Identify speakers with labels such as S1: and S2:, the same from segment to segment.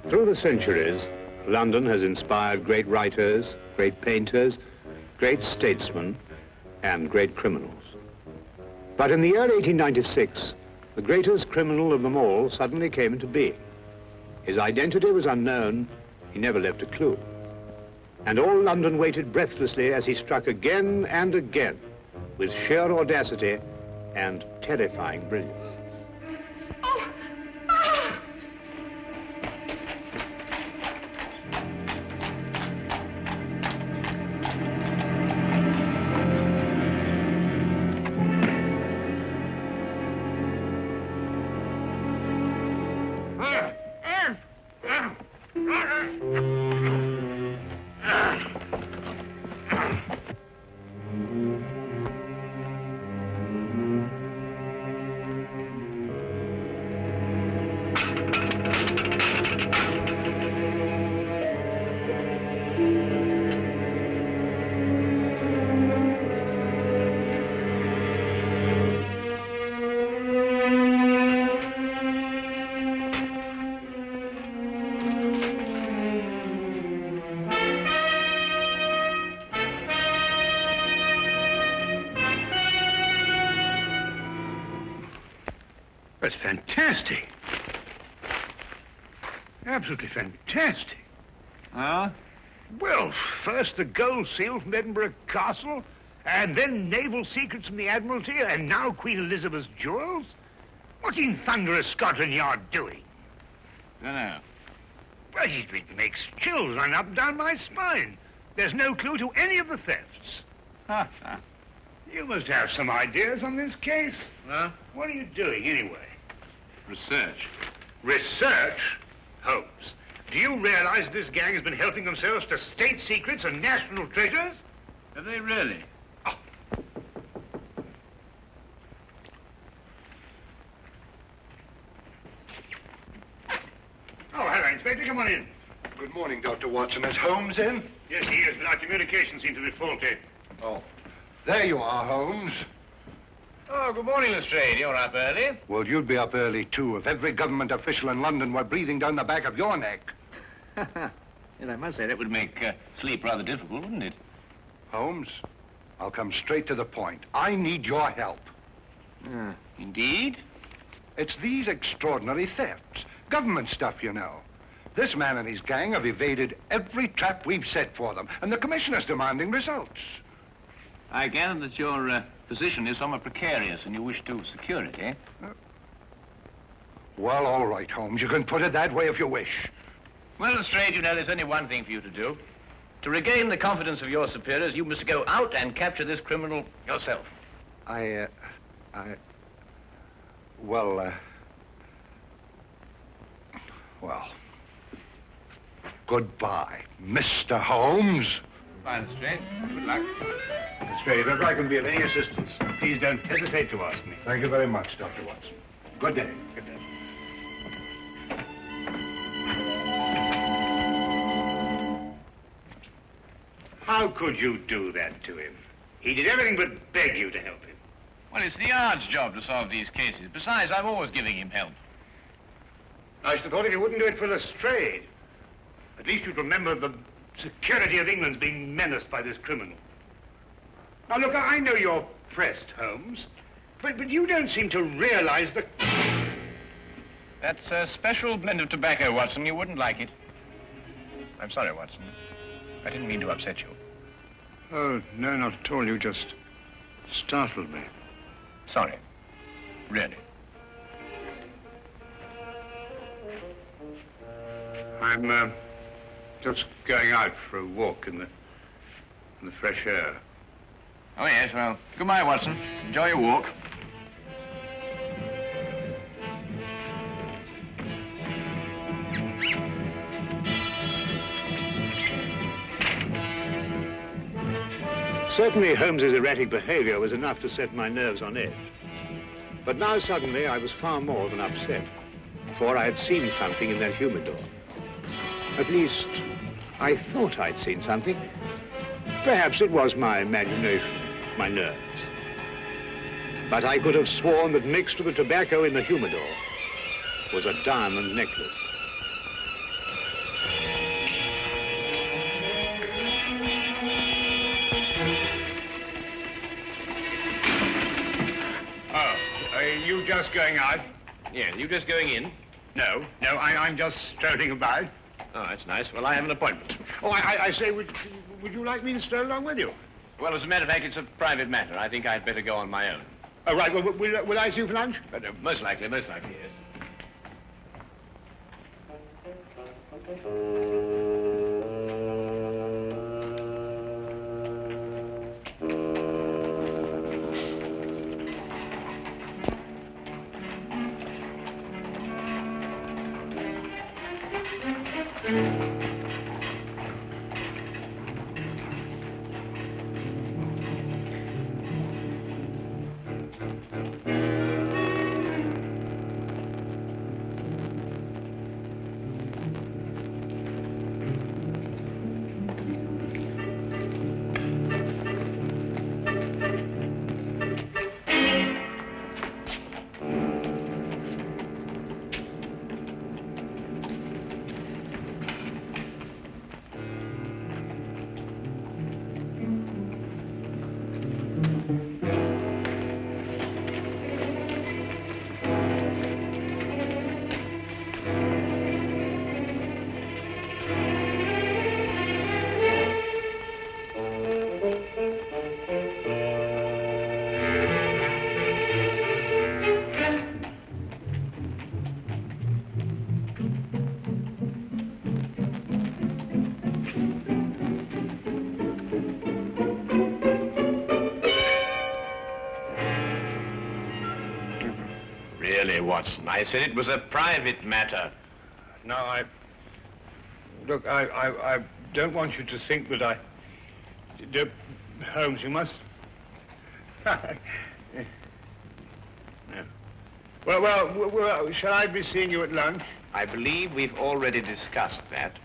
S1: Through the centuries, London has inspired great writers, great painters, great statesmen, and great criminals. But in the year 1896, the greatest criminal of them all suddenly came into being. His identity was unknown, he never left a clue. And all London waited breathlessly as he struck again and again with sheer audacity and terrifying brilliance.
S2: That's fantastic. Absolutely fantastic.
S3: Huh?
S2: Well, first the gold seal from Edinburgh Castle, and then naval secrets from the Admiralty, and now Queen Elizabeth's jewels. What in thunder is Scotland Yard doing?
S3: Dunno.
S2: Well, it makes chills run up and down my spine. There's no clue to any of the thefts. You must have some ideas on this case.
S3: Huh?
S2: What are you doing, anyway?
S3: Research.
S2: Research? Holmes, do you realize this gang has been helping themselves to state secrets and national treasures?
S3: Have they really?
S2: Oh. Oh, hello, Inspector. Come on in.
S4: Good morning, Dr. Watson. Is Holmes in?
S2: Yes, he is, but our communications seem to be faulty.
S4: Oh. There you are, Holmes.
S3: Oh, good morning, Lestrade. You're up early.
S4: Well, you'd be up early, too, if every government official in London were breathing down the back of your neck.
S3: Yes, I must say that would make sleep rather difficult, wouldn't it?
S4: Holmes, I'll come straight to the point. I need your help.
S3: Indeed?
S4: It's these extraordinary thefts. Government stuff, you know. This man and his gang have evaded every trap we've set for them, and the commissioner's demanding results.
S3: I gather that your position is somewhat precarious and you wish to secure it, eh?
S4: Well, all right, Holmes. You can put it that way if you wish.
S3: Well, Lestrade, you know, there's only one thing for you to do. To regain the confidence of your superiors, you must go out and capture this criminal yourself.
S4: Well, goodbye, Mr. Holmes.
S3: Fine, Lestrade. Good luck.
S2: Lestrade, if I can be of any assistance, please don't hesitate to ask me.
S4: Thank you very much, Dr. Watson. Good day.
S2: Good day. How could you do that to him? He did everything but beg you to help him.
S3: Well, it's the Yard's job to solve these cases. Besides, I'm always giving him help.
S2: I should have thought if you wouldn't do it for Lestrade, at least you'd remember the security of England's being menaced by this criminal. Now, look, I know you're pressed, Holmes, but you don't seem to realize the...
S3: That's a special blend of tobacco, Watson. You wouldn't like it. I'm sorry, Watson. I didn't mean to upset you.
S2: Oh, no, not at all. You just startled me.
S3: Sorry. Really.
S2: I'm just going out for a walk in the fresh air.
S3: Oh, yes, well, goodbye, Watson. Enjoy your walk.
S1: Certainly Holmes's erratic behavior was enough to set my nerves on edge. But now suddenly I was far more than upset, for I had seen something in that humidor. At least, I thought I'd seen something. Perhaps it was my imagination, my nerves. But I could have sworn that mixed with the tobacco in the humidor was a diamond necklace.
S2: just going out.
S3: Yeah, you just going in?
S2: No, I'm just strolling about.
S3: Oh, that's nice. Well, I have an appointment.
S2: Oh, I say, would you like me to stroll along with you?
S3: Well, as a matter of fact, it's a private matter. I think I'd better go on my own.
S2: Oh, right. Well, will I see you for lunch?
S3: Most likely, yes. Really, Watson, I said it was a private matter.
S2: No, Look, I don't want you to think that I... Holmes, you must... No. Well, shall I be seeing you at lunch?
S3: I believe we've already discussed that.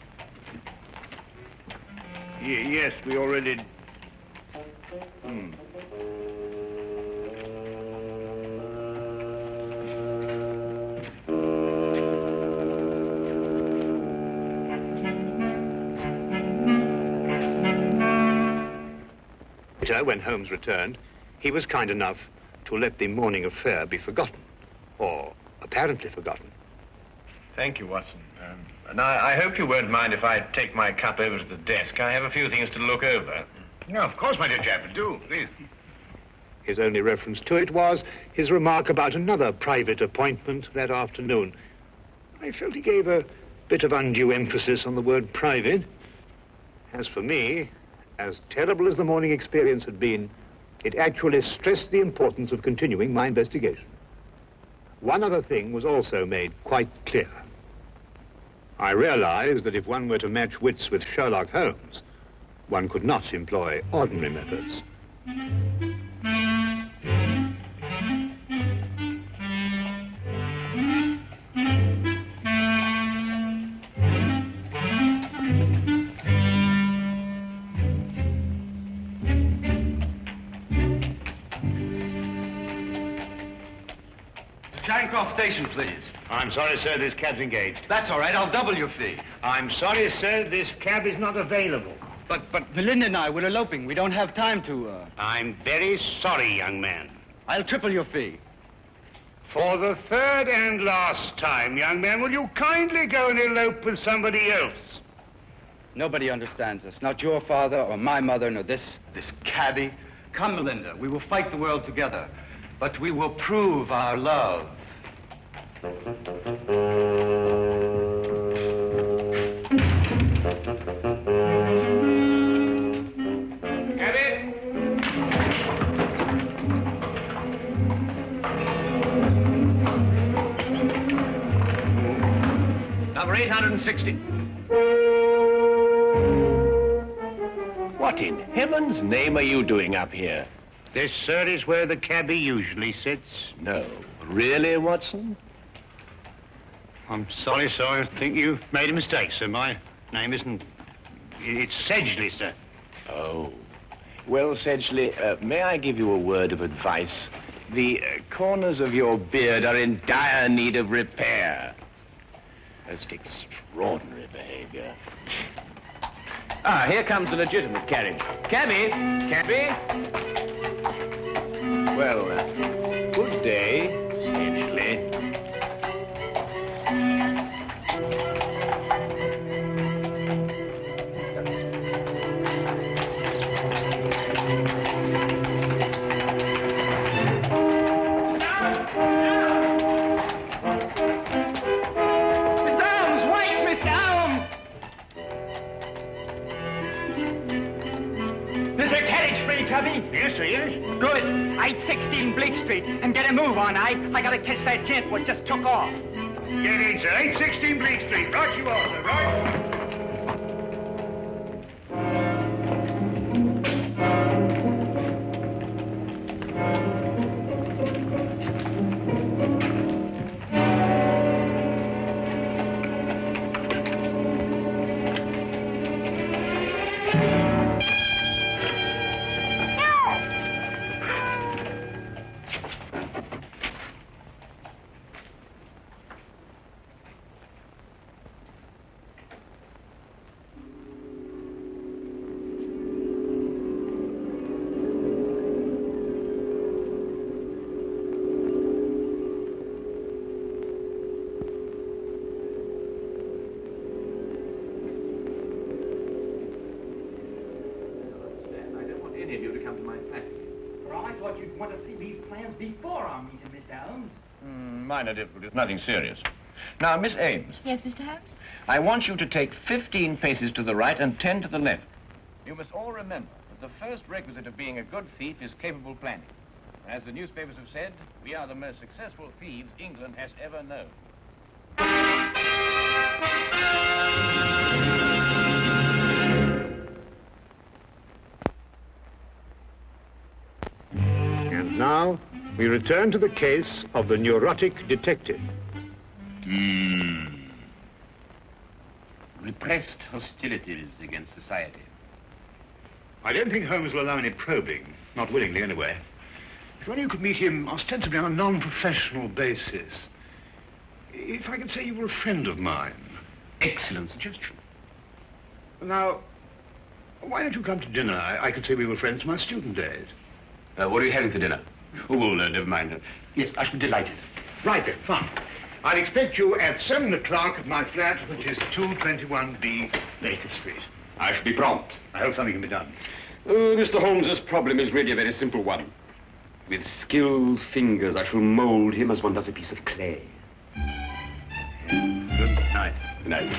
S2: Yes, we already...
S1: When Holmes returned, he was kind enough to let the morning affair be forgotten, or apparently forgotten.
S3: Thank you, Watson. And I hope you won't mind if I take my cup over to the desk. I have a few things to look over.
S2: No, of course, my dear chap, do, please.
S1: His only reference to it was his remark about another private appointment that afternoon. I felt he gave a bit of undue emphasis on the word private. As for me, as terrible as the morning experience had been, it actually stressed the importance of continuing my investigation. One other thing was also made quite clear. I realized that if one were to match wits with Sherlock Holmes, one could not employ ordinary methods.
S5: Charing Cross Station, please.
S2: I'm sorry, sir, this cab's engaged.
S5: That's all right. I'll double your fee.
S2: I'm sorry, sir, this cab is not available.
S5: But Belinda and I, we're eloping. We don't have time to,
S2: I'm very sorry, young man.
S5: I'll triple your fee.
S2: For the third and last time, young man, will you kindly go and elope with somebody else?
S5: Nobody understands us. Not your father or my mother, nor this cabbie. Come, Melinda. We will fight the world together. But we will prove our love.
S3: Cabby? Number 860. What in heaven's name are you doing up here?
S2: This, sir, is where the cabbie usually sits.
S3: No. Really, Watson?
S2: I'm sorry, sir. I think you've made a mistake, sir. My name isn't... It's Sedgley, sir.
S3: Oh. Well, Sedgley, may I give you a word of advice? The corners of your beard are in dire need of repair. Most extraordinary behavior. Ah, here comes the legitimate carriage. Cabby! Cabby! Well, good day, Sedgley.
S6: cabby?
S2: Yes, sir, yes.
S6: Good. 816 Bleak Street. And get a move on, I gotta catch that gent what just took off.
S2: Get in, sir. 816 Bleak Street. Right you are, sir. Right.
S3: Minor difficulties, nothing serious. Now, Miss Ames.
S7: Yes, Mr. Holmes?
S3: I want you to take 15 paces to the right and 10 to the left. You must all remember that the first requisite of being a good thief is capable planning. As the newspapers have said, we are the most successful thieves England has ever known.
S1: And now, we return to the case of the neurotic detective.
S8: Repressed hostilities against society.
S2: I don't think Holmes will allow any probing. Not willingly, anyway. If only you could meet him ostensibly on a non-professional basis. If I could say you were a friend of mine.
S8: Excellent suggestion.
S2: Now, why don't you come to dinner? I could say we were friends from my student days.
S8: What are you having for dinner? Oh, well, never mind. Yes, I should be delighted.
S2: Right then, fine. I'll expect you at 7 o'clock at my flat, which is 221B Baker Street.
S8: I shall be prompt.
S2: I hope something can be done.
S8: Mr. Holmes's problem is really a very simple one. With skilled fingers, I shall mold him as one does a piece of clay.
S2: Good night.
S8: Good night.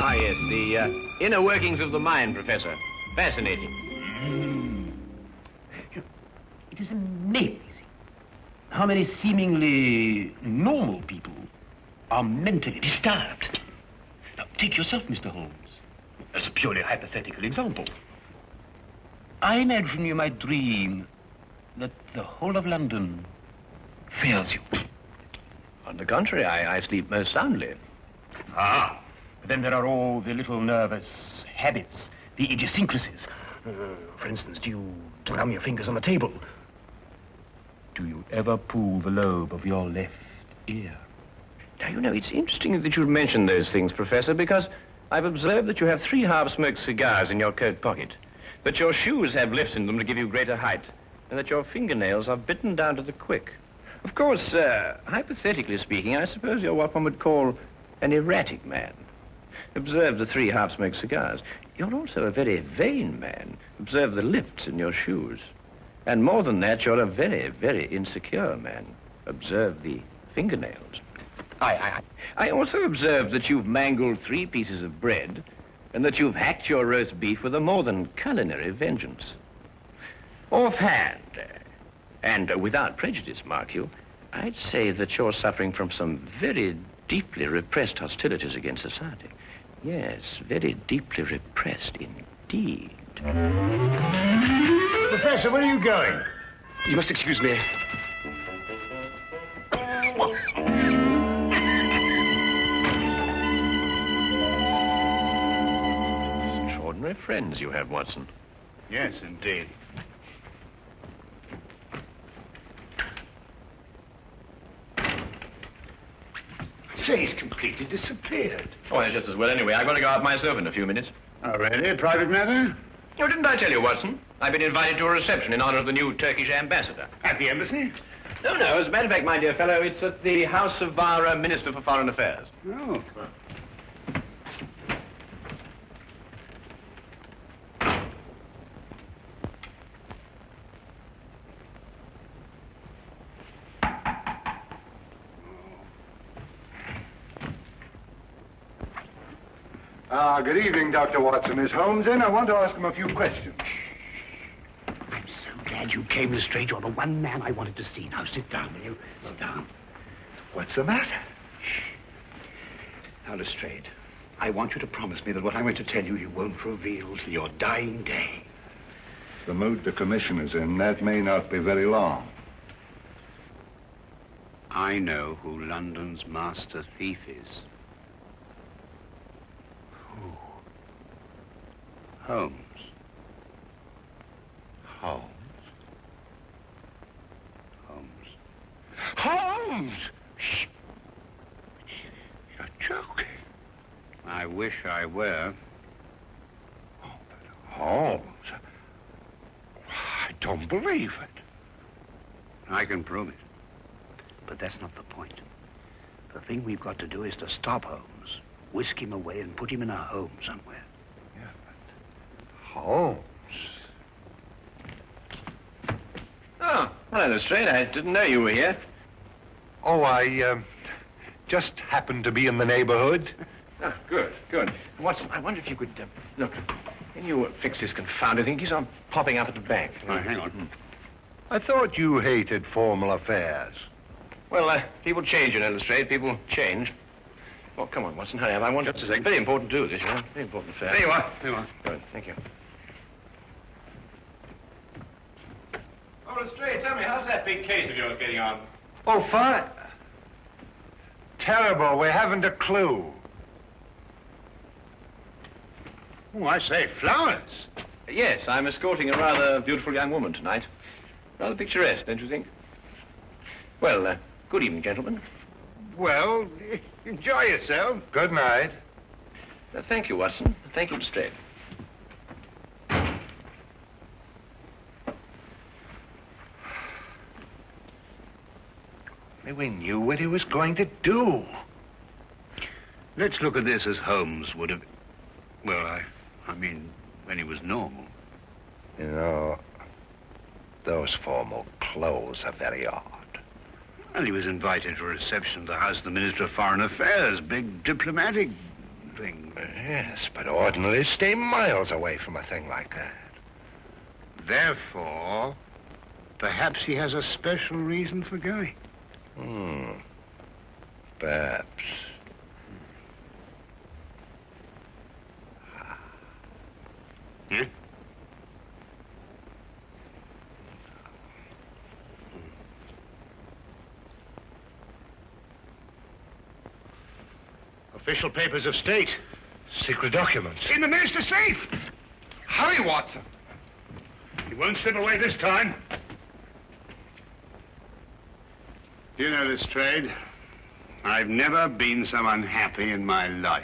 S3: Ah, yes, the inner workings of the mind, Professor. Fascinating.
S9: It is amazing how many seemingly normal people are mentally disturbed. Now, take yourself, Mr. Holmes, as a purely hypothetical example. I imagine you might dream that the whole of London fears you.
S3: On the contrary, I sleep most soundly.
S9: Ah, but then there are all the little nervous habits, the idiosyncrasies. For instance, do you drum your fingers on the table? Do you ever pull the lobe of your left ear?
S3: Now, you know, it's interesting that you mention those things, Professor, because I've observed that you have 3 half-smoked cigars in your coat pocket, that your shoes have lifts in them to give you greater height, and that your fingernails are bitten down to the quick. Of course, hypothetically speaking, I suppose you're what one would call an erratic man. Observe the 3 half-smoked cigars. You're also a very vain man. Observe the lifts in your shoes. And more than that, you're a very, very insecure man. Observe the fingernails. I also observed that you've mangled 3 pieces of bread and that you've hacked your roast beef with a more than culinary vengeance. Offhand, and without prejudice, mark you, I'd say that you're suffering from some very deeply repressed hostilities against society. Yes, very deeply repressed indeed.
S2: Professor, where are you going?
S8: You must excuse me.
S3: Extraordinary friends you have, Watson.
S2: Yes, indeed. Say, he's completely disappeared.
S3: Oh, that's just as well anyway. I've got to go out myself in a few minutes.
S2: Oh, really? A private matter?
S3: Oh, didn't I tell you, Watson? I've been invited to a reception in honor of the new Turkish ambassador.
S2: At the embassy?
S3: No, as a matter of fact, my dear fellow, it's at the house of our Minister for Foreign Affairs.
S2: Oh.
S4: Good evening, Dr. Watson. Is Holmes in? I want to ask him a few questions.
S2: I'm so glad you came, Lestrade. You're the one man I wanted to see. Now, sit down, will you? Sit down.
S4: What's the matter?
S2: Now, Lestrade, I want you to promise me that what I'm going to tell you, you won't reveal till your dying day.
S4: The mood the commissioner's in, that may not be very long.
S1: I know who London's master thief is.
S2: Who?
S1: Holmes.
S2: Holmes?
S1: Holmes.
S2: Holmes! Shh. You're joking.
S1: I wish I were.
S2: Oh, but Holmes... I don't believe it.
S1: I can prove it.
S2: But that's not the point. The thing we've got to do is to stop Holmes, whisk him away and put him in a home somewhere.
S4: Yeah, but... Holmes?
S3: Oh, hello, Lestrade. I didn't know you were here.
S4: Oh, I, just happened to be in the neighborhood.
S3: Oh, good, good. Watson, I wonder if you could, look, can you fix this confounded thing? It keeps on popping up at the bank.
S1: Hang on.
S4: I thought you hated formal affairs.
S3: Well, people change, you know, Lestrade. People change. Oh, come on, Watson, hurry up. I want
S1: Just a second.
S3: Very important to do this, you know. Very important affair.
S1: There you are. There you are.
S3: Good, thank you. Oh, Lestrade, tell me, how's that big case of yours getting on?
S4: Oh, fine. Terrible. We haven't a clue.
S1: Oh, I say, flowers.
S3: Yes, I'm escorting a rather beautiful young woman tonight. Rather picturesque, don't you think? Well, good evening, gentlemen.
S1: Well, enjoy yourself.
S4: Good night.
S3: Thank you, Watson. Thank you, Lestrade.
S4: We knew what he was going to do.
S1: Let's look at this as Holmes would have... Well, I mean, when he was normal.
S4: You know, those formal clothes are very odd.
S1: Well, he was invited to a reception at the house of the Minister of Foreign Affairs. Big diplomatic thing.
S4: Yes, but ordinarily stay miles away from a thing like that.
S1: Therefore, perhaps he has a special reason for going.
S4: Perhaps.
S1: Yeah? Official papers of state.
S4: Secret documents.
S2: In the minister's safe.
S4: Hurry, Watson.
S2: He won't slip away this time.
S1: You know, Lestrade, I've never been so unhappy in my life.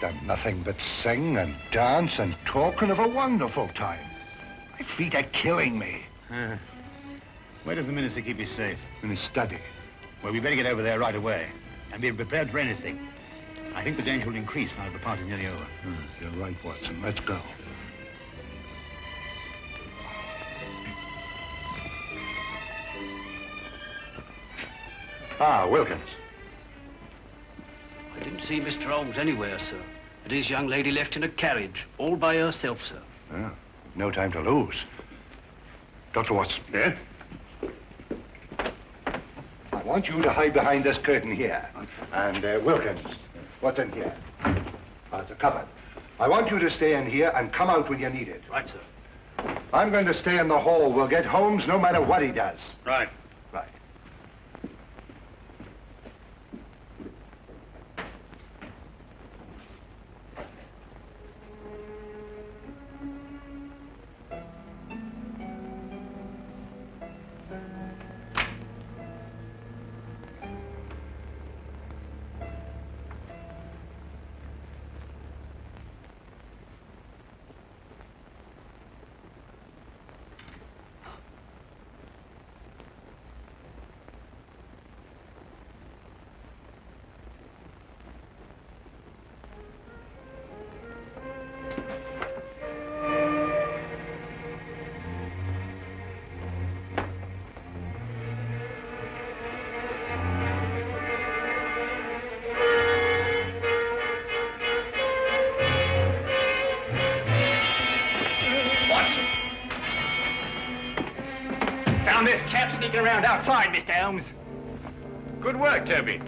S4: Done nothing but sing and dance and talk and have a wonderful time. My feet are killing me.
S1: Where does the minister keep his safe?
S4: In his study.
S1: Well, we better get over there right away and be prepared for anything.
S2: I think the danger will increase now that the party's nearly over.
S4: You're right, Watson. Let's go. Ah, Wilkins.
S7: I didn't see Mr. Holmes anywhere, sir. And his young lady left in a carriage, all by herself, sir.
S4: Yeah, no time to lose. Dr. Watson.
S2: Yeah?
S4: I want you to hide behind this curtain here. And, Wilkins, what's in here? It's a cupboard. I want you to stay in here and come out when you need it.
S7: Right, sir.
S4: I'm going to stay in the hall. We'll get Holmes no matter what he does.
S2: Right.
S4: Right.
S6: Found this chap sneaking around outside, Mr. Holmes.
S3: Good work, Toby.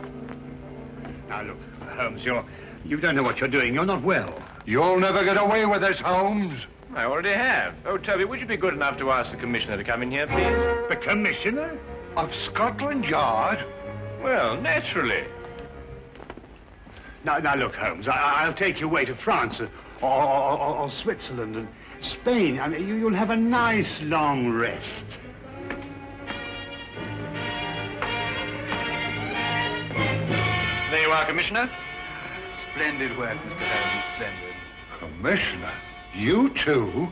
S2: Now, look, Holmes, you don't know what you're doing. You're not well.
S4: You'll never get away with this, Holmes.
S3: I already have. Oh, Toby, would you be good enough to ask the commissioner to come in here, please?
S2: The commissioner?
S4: Of Scotland Yard?
S3: Well, naturally.
S2: Now, look, Holmes, I'll take you away to France or Switzerland and Spain. I mean, you'll have a nice long rest.
S3: There you are, Commissioner.
S5: Splendid work, Mr. Holmes, splendid.
S4: Commissioner? You too?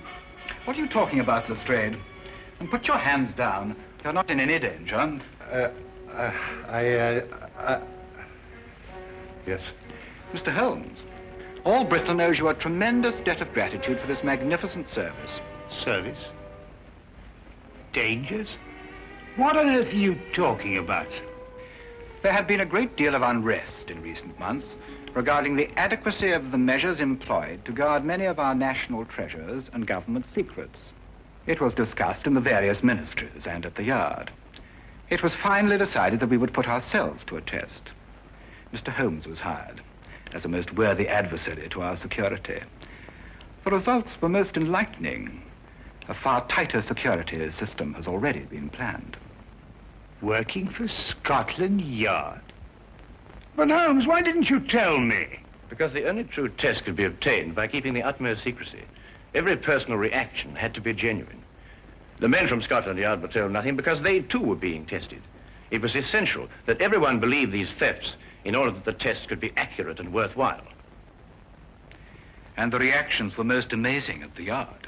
S5: What are you talking about, Lestrade? And put your hands down. You're not in any danger.
S4: Yes.
S5: Mr. Holmes, all Bristol knows you a tremendous debt of gratitude for this magnificent service.
S2: Service? Dangers? What on earth are you talking about?
S5: There had been a great deal of unrest in recent months regarding the adequacy of the measures employed to guard many of our national treasures and government secrets. It was discussed in the various ministries and at the Yard. It was finally decided that we would put ourselves to a test. Mr. Holmes was hired as a most worthy adversary to our security. The results were most enlightening. A far tighter security system has already been planned.
S2: Working for Scotland Yard? But Holmes, why didn't you tell me?
S3: Because the only true test could be obtained by keeping the utmost secrecy. Every personal reaction had to be genuine. The men from Scotland Yard were told nothing because they too were being tested. It was essential that everyone believe these thefts in order that the test could be accurate and worthwhile.
S5: And the reactions were most amazing at the Yard.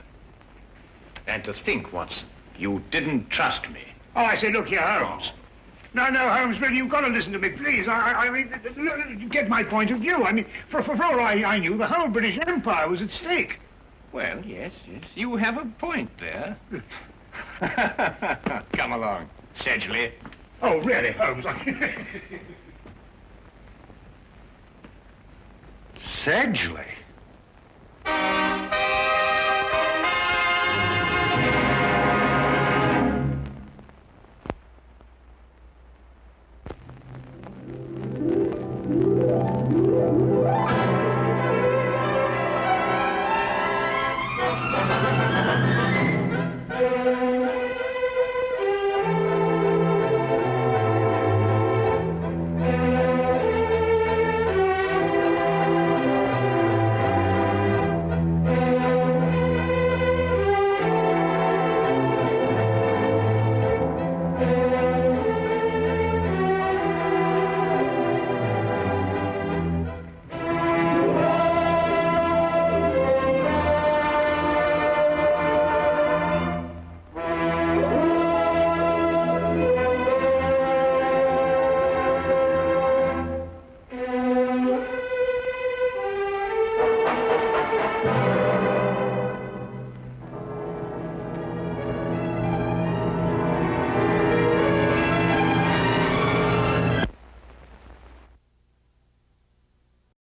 S3: And to think, Watson, you didn't trust me.
S2: Oh, I say, look here, Holmes. No, Holmes, really, you've got to listen to me, please. I mean, get my point of view. I mean, for all I knew, the whole British Empire was at stake.
S3: Well, yes, you have a point there. Come along, Sedgley.
S2: Oh, really, Holmes?
S4: Sedgley?